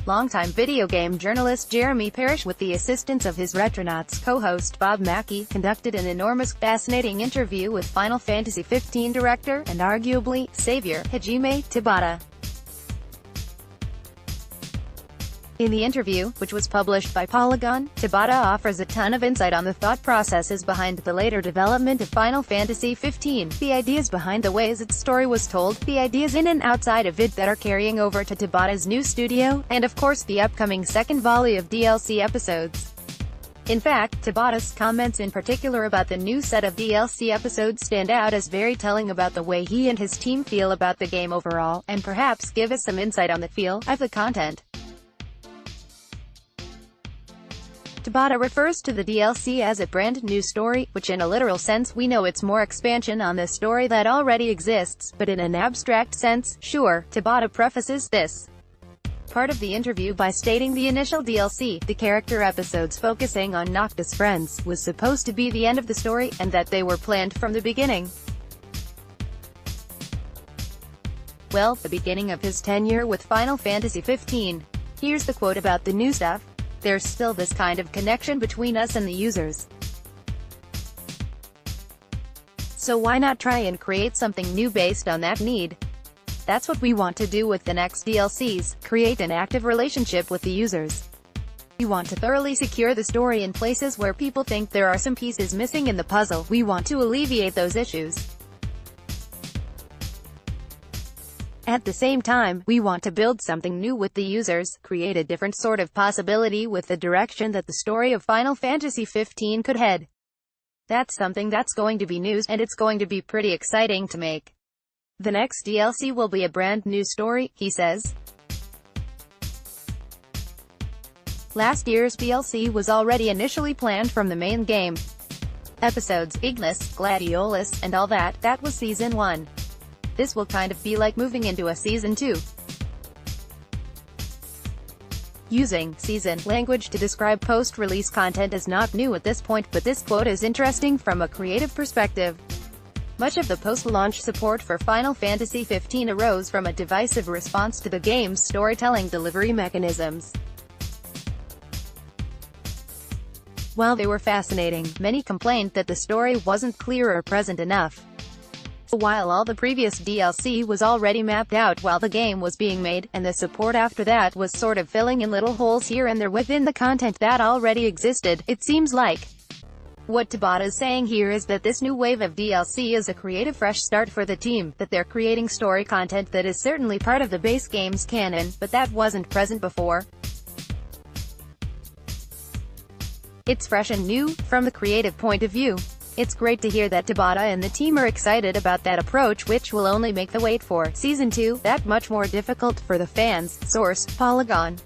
Longtime video game journalist Jeremy Parish, with the assistance of his Retronauts co-host Bob Mackey, conducted an enormous, fascinating interview with Final Fantasy XV director, and arguably, savior, Hajime Tabata. In the interview, which was published by Polygon, Tabata offers a ton of insight on the thought processes behind the later development of Final Fantasy XV, the ideas behind the ways its story was told, the ideas in and outside of it that are carrying over to Tabata's new studio, and of course the upcoming second volley of DLC episodes. In fact, Tabata's comments in particular about the new set of DLC episodes stand out as very telling about the way he and his team feel about the game overall, and perhaps give us some insight on the feel of the content. Tabata refers to the DLC as a brand new story, which in a literal sense we know it's more expansion on the story that already exists, but in an abstract sense, sure. Tabata prefaces this part of the interview by stating the initial DLC, the character episodes focusing on Noctis' friends, was supposed to be the end of the story, and that they were planned from the beginning. Well, the beginning of his tenure with Final Fantasy XV. Here's the quote about the new stuff. "There's still this kind of connection between us and the users. So why not try and create something new based on that need? That's what we want to do with the next DLCs, create an active relationship with the users. We want to thoroughly secure the story in places where people think there are some pieces missing in the puzzle. We want to alleviate those issues. At the same time, we want to build something new with the users, create a different sort of possibility with the direction that the story of Final Fantasy XV could head. That's something that's going to be news, and it's going to be pretty exciting to make. The next DLC will be a brand new story," he says. Last year's DLC was already initially planned from the main game. Episodes, Ignis, Gladiolus, and all that, that was Season 1. This will kind of be like moving into a Season 2. Using season language to describe post-release content is not new at this point, but this quote is interesting from a creative perspective. Much of the post-launch support for Final Fantasy XV arose from a divisive response to the game's storytelling delivery mechanisms. While they were fascinating, many complained that the story wasn't clear or present enough. While all the previous DLC was already mapped out while the game was being made, and the support after that was sort of filling in little holes here and there within the content that already existed, it seems like. What Tabata's saying here is that this new wave of DLC is a creative fresh start for the team, that they're creating story content that is certainly part of the base game's canon, but that wasn't present before. It's fresh and new, from the creative point of view. It's great to hear that Tabata and the team are excited about that approach, which will only make the wait for Season 2 that much more difficult for the fans. Source: Polygon.